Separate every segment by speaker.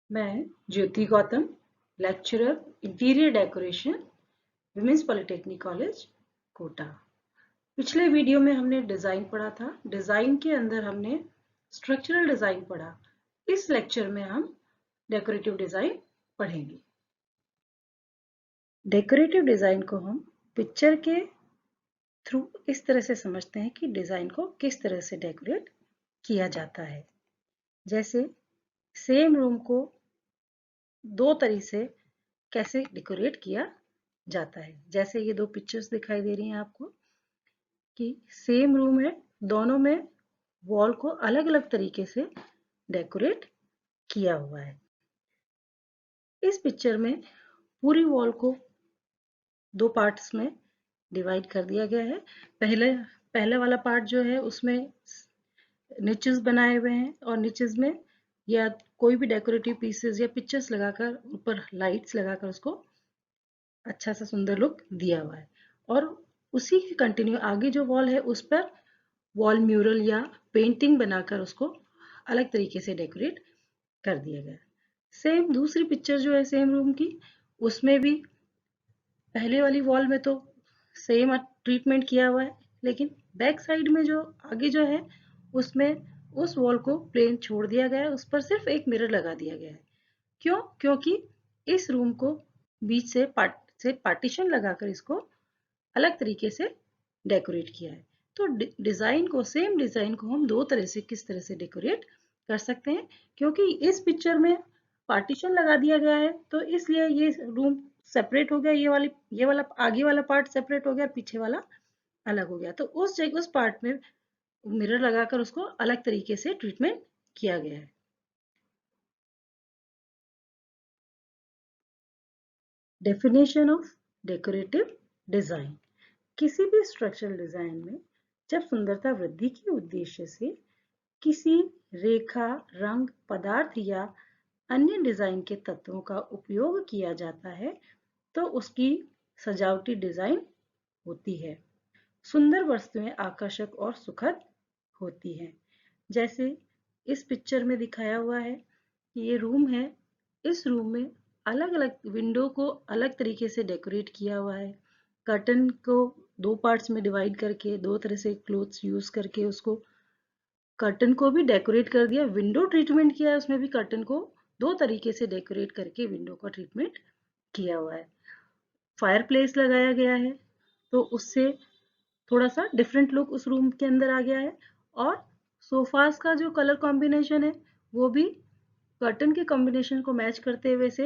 Speaker 1: मैं Jyoti Gautam, lecturer interior decoration, women's polytechnic college, Kota. पिछले video में हमने डिजाइन पढ़ा था। डिजाइन के अंदर हमने स्ट्रक्चरल डिजाइन पढ़ा। इस लेक्चर में हम डेकोरेटिव डिजाइन पढ़ेंगे। डेकोरेटिव डिजाइन को हम पिक्चर के थ्रू इस तरह से समझते हैं कि डिजाइन को किस तरह से डेकोरेट किया जाता है। जैसे सेम रूम को दो तरीके से कैसे डेकोरेट किया जाता है। जैसे ये दो पिक्चर्स दिखाई दे रही हैं आपको कि सेम रूम है, दोनों में वॉल को अलग अलग तरीके से डेकोरेट किया हुआ है। इस पिक्चर में पूरी वॉल को दो पार्ट्स में डिवाइड कर दिया गया है। पहले वाला पार्ट जो है उसमें निचेस बनाए हुए हैं और निचेस में या कोई भी डेकोरेटिव पीसेस या पिक्चर्स लगाकर ऊपर लाइट्स लगाकर उसको अच्छा सा सुंदर लुक दिया हुआ है। और उसी के कंटिन्यू आगे जो वॉल है उस पर वॉल म्यूरल या पेंटिंग बनाकर उसको अलग तरीके से डेकोरेट कर दिया गया। सेम दूसरी पिक्चर जो है सेम रूम की, उसमें भी पहले वाली वॉल में तो सेम ट्रीटमेंट किया हुआ है, लेकिन बैक साइड में जो आगे जो है उसमें उस वॉल को प्लेन छोड़ दिया गया है, उस पर सिर्फ एक मिरर लगा दिया गया है। क्यों? क्योंकि इस रूम को बीच से पार्टीशन लगाकर इसको अलग तरीके से डेकोरेट किया है। तो डिजाइन को सेम डिजाइन को हम दो तरह से किस तरह से डेकोरेट कर सकते हैं, क्योंकि इस पिक्चर में पार्टीशन लगा दिया गया है तो इसलिए ये रूम सेपरेट हो गया। ये वाला आगे वाला पार्ट सेपरेट हो गया, पीछे वाला अलग हो गया। तो उस जगह उस पार्ट में मिरर लगाकर उसको अलग तरीके से ट्रीटमेंट किया गया है। Definition of decorative design. किसी भी स्ट्रक्चरल डिजाइन में जब सुंदरता वृद्धि के उद्देश्य से किसी रेखा, रंग, पदार्थ या अन्य डिजाइन के तत्वों का उपयोग किया जाता है तो उसकी सजावटी डिजाइन होती है। सुंदर वस्तुएं आकर्षक और सुखद होती हैं। जैसे इस पिक्चर में दिखाया हुआ है कि ये रूम है। इस रूम में अलग अलग विंडो को अलग तरीके से डेकोरेट किया हुआ है। कर्टन को दो पार्ट्स में डिवाइड करके दो तरह से क्लोथ्स यूज करके उसको कर्टन को भी डेकोरेट कर दिया। विंडो ट्रीटमेंट किया है, उसमें भी कर्टन को दो तरीके से डेकोरेट करके विंडो का ट्रीटमेंट किया हुआ है। फायर प्लेस लगाया गया है तो उससे थोड़ा सा डिफरेंट लुक उस रूम के अंदर आ गया है। और सोफास का जो कलर कॉम्बिनेशन है वो भी कर्टन के कॉम्बिनेशन को मैच करते हुए से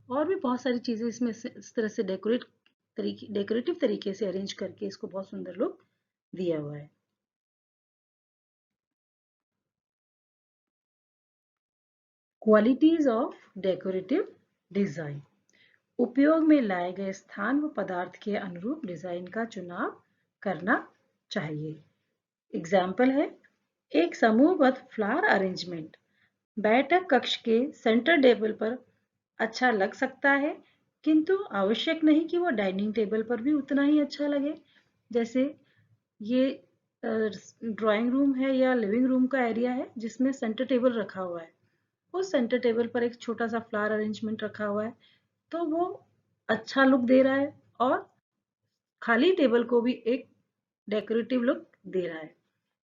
Speaker 1: और भी बहुत सारी चीजें इसमें इस तरह से डेकोरेटिव तरीके से अरेंज करके इसको बहुत सुंदर लुक दिया हुआ है। Qualities of decorative design. उपयोग में लाए गए स्थान व पदार्थ के अनुरूप डिजाइन का चुनाव करना चाहिए। एग्जाम्पल है, एक समूहबद्ध फ्लावर अरेंजमेंट बैठक कक्ष के सेंटर टेबल पर अच्छा लग सकता है, किंतु आवश्यक नहीं कि वो डाइनिंग टेबल पर भी उतना ही अच्छा लगे। जैसे ये ड्राइंग रूम है या लिविंग रूम का एरिया है जिसमें सेंटर टेबल रखा हुआ है। उस सेंटर टेबल पर एक छोटा सा फ्लावर अरेंजमेंट रखा हुआ है तो वो अच्छा लुक दे रहा है और खाली टेबल को भी एक डेकोरेटिव लुक दे रहा है।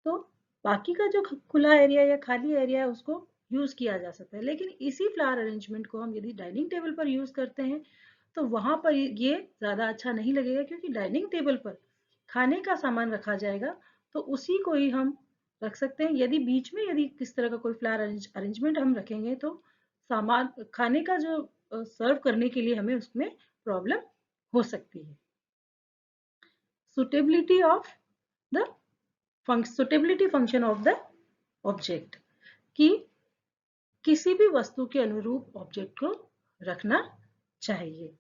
Speaker 1: तो बाकी का जो खुला एरिया या खाली एरिया है उसको यूज किया जा सकता है, लेकिन इसी फ्लावर अरेंजमेंट को हम यदि डाइनिंग टेबल पर यूज करते हैं तो वहां पर ये ज्यादा अच्छा नहीं लगेगा, क्योंकि डाइनिंग टेबल पर खाने का सामान रखा जाएगा तो उसी को ही हम रख सकते हैं। यदि बीच में यदि किस तरह का कोई फ्लावर अरेंजमेंट हम रखेंगे तो सामान खाने का जो सर्व करने के लिए हमें उसमें प्रॉब्लम हो सकती है। Suitability of the suitability function of the object, कि किसी भी वस्तु के अनुरूप ऑब्जेक्ट को रखना चाहिए।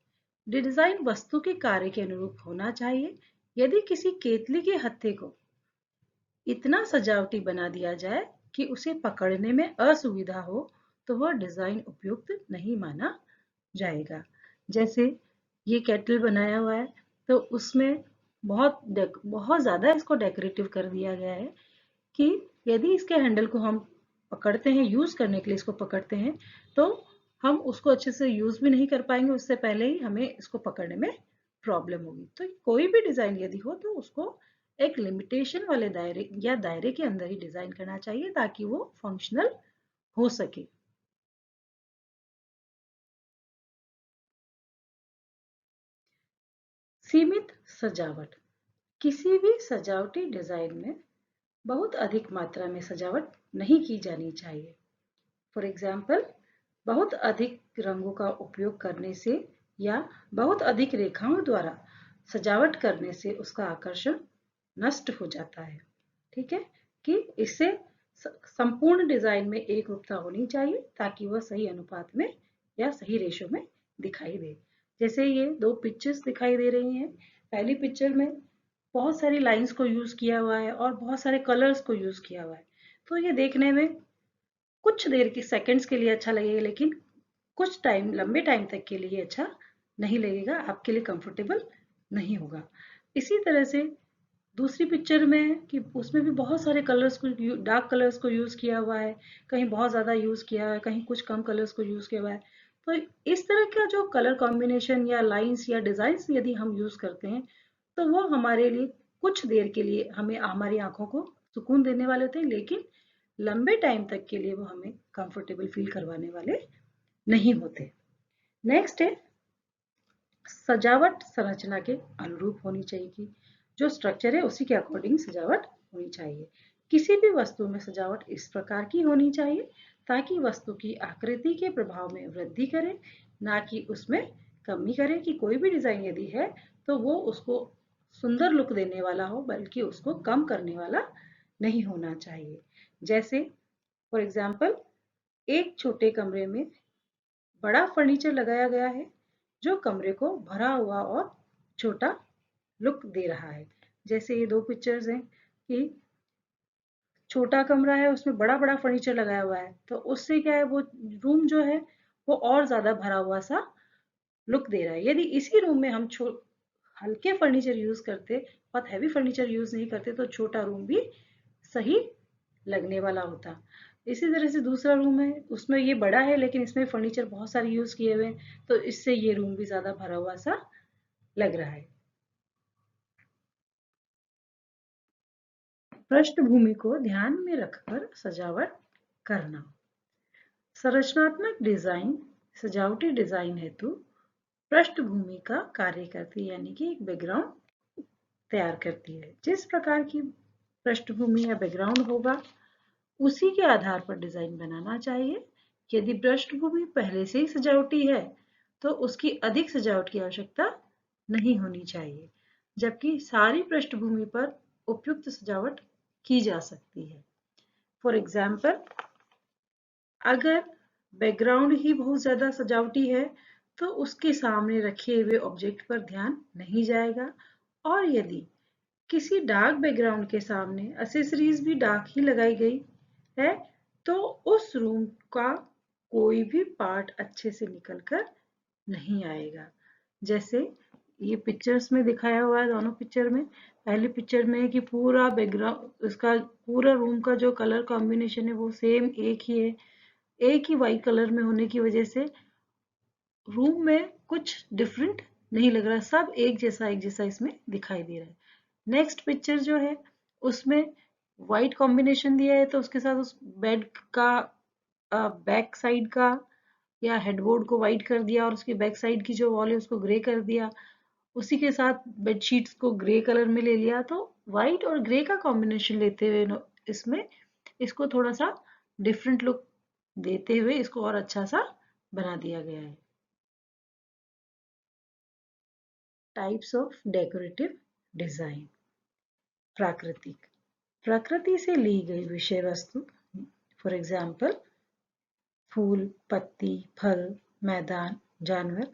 Speaker 1: डिजाइन वस्तु के कार्य के अनुरूप होना चाहिए। यदि किसी केतली के हत्थे को इतना सजावटी बना दिया जाए कि उसे पकड़ने में असुविधा हो तो वह डिजाइन उपयुक्त नहीं माना जाएगा। जैसे ये केटल बनाया हुआ है तो उसमें बहुत ज्यादा इसको डेकोरेटिव कर दिया गया है कि यदि इसके हैंडल को हम पकड़ते हैं, यूज करने के लिए इसको पकड़ते हैं, तो हम उसको अच्छे से यूज भी नहीं कर पाएंगे, उससे पहले ही हमें इसको पकड़ने में प्रॉब्लम होगी। तो कोई भी डिजाइन यदि हो तो उसको एक लिमिटेशन वाले दायरे या दायरे के अंदर ही डिजाइन करना चाहिए ताकि वो फंक्शनल हो सके। सीमित सजावट। किसी भी सजावटी डिजाइन में बहुत अधिक मात्रा में सजावट नहीं की जानी चाहिए। फॉर एग्जाम्पल, बहुत अधिक रंगों का उपयोग करने से या बहुत अधिक रेखाओं द्वारा सजावट करने से उसका आकर्षण नष्ट हो जाता है। ठीक है, कि इससे संपूर्ण डिजाइन में एक रूपता होनी चाहिए ताकि वह सही अनुपात में या सही रेशो में दिखाई दे। जैसे ये दो पिक्चर्स दिखाई दे रही हैं। पहली पिक्चर में बहुत सारी लाइंस को यूज किया हुआ है और बहुत सारे कलर्स को यूज किया हुआ है, तो ये देखने में कुछ देर की सेकंड्स के लिए अच्छा लगेगा, लेकिन कुछ टाइम, लंबे टाइम तक के लिए अच्छा नहीं लगेगा, आपके लिए कंफर्टेबल नहीं होगा। इसी तरह से दूसरी पिक्चर में कि उसमें भी बहुत सारे कलर्स को, डार्क कलर्स को यूज किया हुआ है, कहीं बहुत ज्यादा यूज किया है, कहीं कुछ कम कलर्स को यूज किया हुआ है। तो इस तरह का जो कलर कॉम्बिनेशन या लाइंस या डिजाइन्स यदि हम यूज करते हैं तो वो हमारे लिए कुछ देर के लिए हमें, हमारी आंखों को सुकून देने वाले होते हैं, लेकिन लंबे टाइम तक के लिए वो हमें कंफर्टेबल फील करवाने वाले नहीं होते। नेक्स्ट है, सजावट संरचना के अनुरूप होनी चाहिए कि जो स्ट्रक्चर है उसी के अकॉर्डिंग सजावट होनी चाहिए। किसी भी वस्तु में सजावट इस प्रकार की होनी चाहिए ताकि वस्तु की आकृति के प्रभाव में वृद्धि करे, ना कि उसमें कमी करे। कि कोई भी डिजाइन यदि है तो वो उसको सुंदर लुक देने वाला हो, बल्कि उसको कम करने वाला नहीं होना चाहिए। जैसे फॉर एग्जाम्पल, एक छोटे कमरे में बड़ा फर्नीचर लगाया गया है जो कमरे को भरा हुआ और छोटा लुक दे रहा है। जैसे ये दो पिक्चर्स हैं कि छोटा कमरा है, उसमें बड़ा बड़ा फर्नीचर लगाया हुआ है, तो उससे क्या है, वो रूम जो है वो और ज्यादा भरा हुआ सा लुक दे रहा है। यदि इसी रूम में हम हल्के फर्नीचर यूज करते, बहुत हैवी फर्नीचर यूज नहीं करते, तो छोटा रूम भी सही लगने वाला होता। इसी तरह से दूसरा रूम है, उसमें ये बड़ा है लेकिन इसमें फर्नीचर बहुत सारे यूज किए हुए हैं, तो इससे ये रूम भी ज्यादा भरा हुआ सा लग रहा है। पृष्ठभूमि को ध्यान में रखकर सजावट करना। संरचनात्मक डिजाइन सजावटी डिजाइन हेतु पृष्ठभूमि का कार्य करती है, यानी कि एक बैकग्राउंड तैयार करती है। जिस प्रकार की पृष्ठभूमि या बैकग्राउंड होगा उसी के आधार पर डिजाइन बनाना चाहिए। यदि पृष्ठभूमि पहले से ही सजावटी है तो उसकी अधिक सजावट की आवश्यकता नहीं होनी चाहिए, जबकि सारी पृष्ठभूमि पर उपयुक्त सजावट की जा सकती है। फॉर एग्जाम्पल, अगर बैकग्राउंड ही बहुत ज्यादा सजावटी है तो उसके सामने रखे हुए ऑब्जेक्ट पर ध्यान नहीं जाएगा, और यदि किसी डार्क बैकग्राउंड के सामने एक्सेसरीज भी डार्क ही लगाई गई है तो उस रूम का कोई भी पार्ट अच्छे से निकल कर नहीं आएगा। जैसे ये पिक्चर्स में दिखाया हुआ है, दोनों पिक्चर में, पहली पिक्चर में है कि पूरा बैकग्राउंड, उसका पूरा रूम का जो कलर कॉम्बिनेशन है वो सेम एक ही है, एक ही वाइट कलर में होने की वजह से रूम में कुछ डिफरेंट नहीं लग रहा, सब एक जैसा इसमें दिखाई दे रहा है। नेक्स्ट पिक्चर जो है उसमें वाइट कॉम्बिनेशन दिया है, तो उसके साथ उस बेड का बैक साइड का या हेडबोर्ड को वाइट कर दिया और उसकी बैक साइड की जो वॉल है उसको ग्रे कर दिया, उसी के साथ बेडशीट्स को ग्रे कलर में ले लिया। तो वाइट और ग्रे का कॉम्बिनेशन लेते हुए इसमें इसको थोड़ा सा डिफरेंट लुक देते हुए इसको और अच्छा सा बना दिया गया है। Types of decorative design. प्राकृतिक, प्रकृति से ली गई विषय वस्तु, फॉर एग्जाम्पल फूल, पत्ती, फल, मैदान, जानवर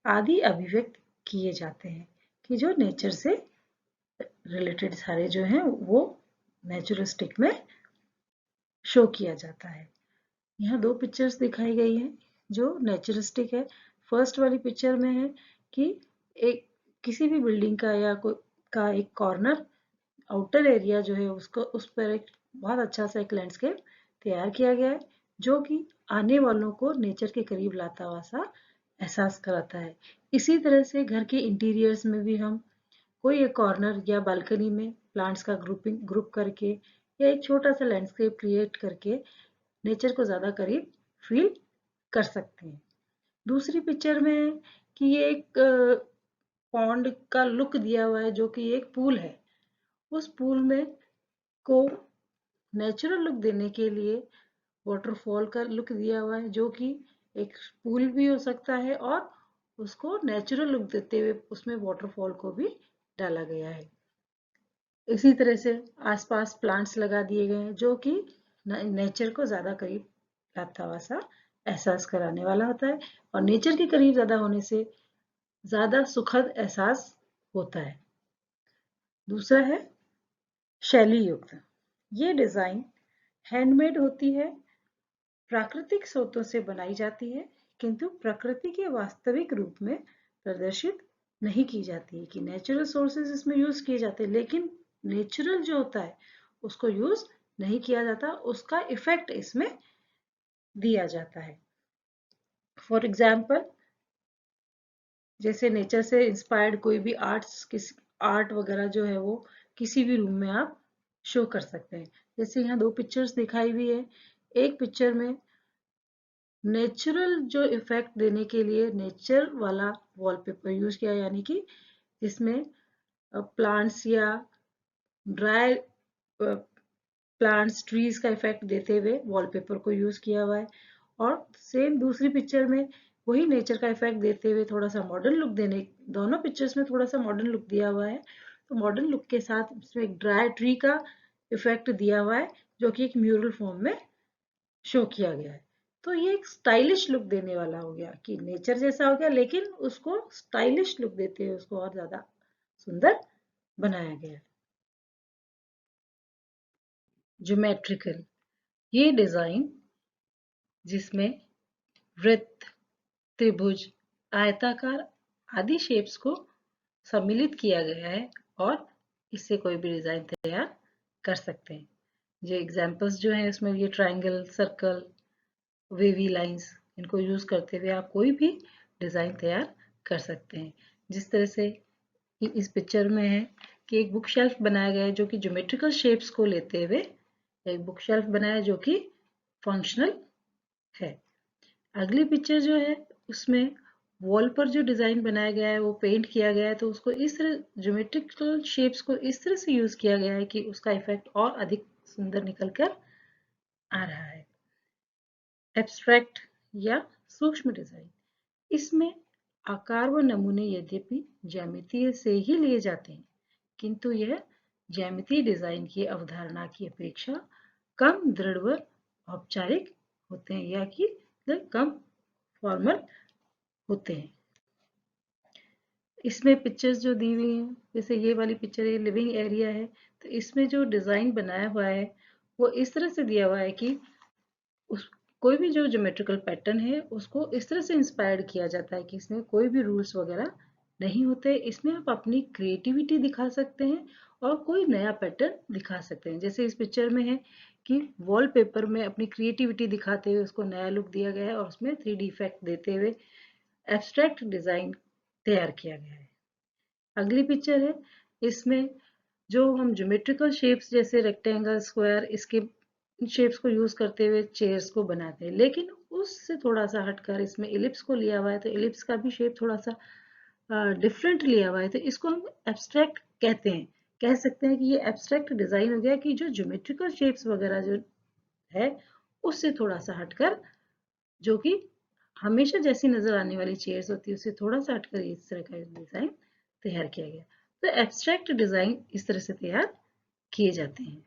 Speaker 1: आदि अभिव्यक्त किए जाते हैं कि जो नेचर से रिलेटेड सारे जो हैं वो नेचुरिस्टिक में शो किया जाता है। यहाँ दो पिक्चर्स दिखाई गई हैं जो नेचुरिस्टिक है। फर्स्ट वाली पिक्चर में है कि एक किसी भी बिल्डिंग का या कोई का एक कॉर्नर, आउटर एरिया जो है उसको, उस पर एक बहुत अच्छा सा एक लैंडस्केप तैयार किया गया है जो कि आने वालों को नेचर के करीब लाता हुआ सा एहसास कराता है। इसी तरह से घर के इंटीरियर्स में भी हम कोई एक कॉर्नर या बालकनी में प्लांट्स का ग्रुप करके या एक छोटा सा लैंडस्केप क्रिएट करके नेचर को ज़्यादा करीब फील कर सकते हैं। दूसरी पिक्चर में है कि ये एक पॉन्ड का लुक दिया हुआ है जो कि एक पूल है। उस पूल में को नेचुरल लुक देने के लिए वाटरफॉल का लुक दिया हुआ है जो कि एक पूल भी हो सकता है और उसको नेचुरल लुक देते हुए उसमें वाटरफॉल को भी डाला गया है। इसी तरह से आसपास प्लांट्स लगा दिए गए हैं जो कि नेचर को ज़्यादा करीब लाता हुआ सा एहसास कराने वाला होता है और नेचर के करीब ज़्यादा होने से ज़्यादा सुखद एहसास होता है। दूसरा है शैली युक्त। ये डिज़ाइन हैंडमेड होती है, प्राकृतिक स्रोतों से बनाई जाती है किंतु प्रकृति के वास्तविक रूप में प्रदर्शित नहीं की जाती है कि नेचुरल सोर्सेज इसमें यूज किए जाते हैं लेकिन नेचुरल जो होता है उसको यूज नहीं किया जाता, उसका इफेक्ट इसमें दिया जाता है। फॉर एग्जाम्पल जैसे नेचर से इंस्पायर्ड कोई भी आर्ट वगैरह जो है वो किसी भी रूम में आप शो कर सकते हैं। जैसे यहाँ दो पिक्चर्स दिखाई हुई है। एक पिक्चर में नेचुरल जो इफेक्ट देने के लिए नेचर वाला वॉलपेपर यूज किया यानी कि इसमें प्लांट्स या ड्राई प्लांट्स ट्रीज का इफेक्ट देते हुए वॉलपेपर को यूज किया हुआ है और सेम दूसरी पिक्चर में वही नेचर का इफेक्ट देते हुए थोड़ा सा मॉडर्न लुक देने, दोनों पिक्चर्स में थोड़ा सा मॉडर्न लुक दिया हुआ है। तो मॉडर्न लुक के साथ इसमें एक ड्राई ट्री का इफेक्ट दिया हुआ है जो कि एक म्यूरल फॉर्म में शो किया गया है। तो ये एक स्टाइलिश लुक देने वाला हो गया कि नेचर जैसा हो गया लेकिन उसको स्टाइलिश लुक देते हुए उसको और ज्यादा सुंदर बनाया गया। ज्योमेट्रिकल, ये डिजाइन जिसमें वृत्त, त्रिभुज, आयताकार आदि शेप्स को सम्मिलित किया गया है और इससे कोई भी डिजाइन तैयार कर सकते हैं। जो एग्जांपल्स जो हैं इसमें ये ट्रायंगल, सर्कल, वेवी लाइंस, इनको यूज करते हुए आप कोई भी डिजाइन तैयार कर सकते हैं। जिस तरह से इस पिक्चर में है कि एक बुक शेल्फ बनाया गया है जो कि ज्योमेट्रिकल शेप्स को लेते हुए एक बुक शेल्फ बनाया जो कि फंक्शनल है। अगली पिक्चर जो है उसमें वॉल पर जो डिजाइन बनाया गया है वो पेंट किया गया है तो उसको इस तरह ज्योमेट्रिकल शेप्स को इस तरह से यूज किया गया है कि उसका इफेक्ट और अधिक सुंदर निकल कर आ रहा है। एब्स्ट्रैक्ट या सूक्ष्म डिजाइन, इसमें आकार व नमूने यद्यपि ज्यामितीय से ही लिए जाते हैं किंतु यह ज्यामितीय डिजाइन की अवधारणा की अपेक्षा कम दृढ़ व औपचारिक होते हैं या कि कम फॉर्मल होते हैं। इसमें पिक्चर्स जो दी हुई हैं जैसे ये वाली पिक्चर है लिविंग एरिया है तो इसमें जो डिजाइन बनाया हुआ है वो इस तरह से दिया हुआ है कि उस कोई भी जो ज्योमेट्रिकल पैटर्न है उसको इस तरह से इंस्पायर्ड किया जाता है कि इसमें कोई भी रूल्स वगैरह नहीं होते। इसमें आप अपनी क्रिएटिविटी दिखा सकते हैं और कोई नया पैटर्न दिखा सकते हैं। जैसे इस पिक्चर में है कि वॉलपेपर में अपनी क्रिएटिविटी दिखाते हुए उसको नया लुक दिया गया है और उसमें 3D इफेक्ट देते हुए एब्स्ट्रैक्ट डिजाइन तैयार किया गया है। अगली पिक्चर है, इसमें जो हम ज्योमेट्रिकल शेप्स जैसे रेक्टेंगल, स्क्वायर, इसके शेप्स को यूज करते हुए चेयर्स को बनाते हैं लेकिन उससे थोड़ा सा हटकर इसमें इलिप्स को लिया हुआ है तो इलिप्स का भी शेप थोड़ा सा डिफरेंट लिया हुआ है तो इसको हम एब्स्ट्रैक्ट कहते हैं। कह सकते हैं कि ये एब्स्ट्रैक्ट डिजाइन हो गया कि जो ज्योमेट्रिकल शेप्स वगैरह जो है उससे थोड़ा सा हटकर, जो कि हमेशा जैसी नजर आने वाली चेयर्स होती है उससे थोड़ा सा हटकर इस तरह का डिजाइन तैयार किया गया। तो एब्स्ट्रैक्ट डिजाइन इस तरह से तैयार किए जाते हैं।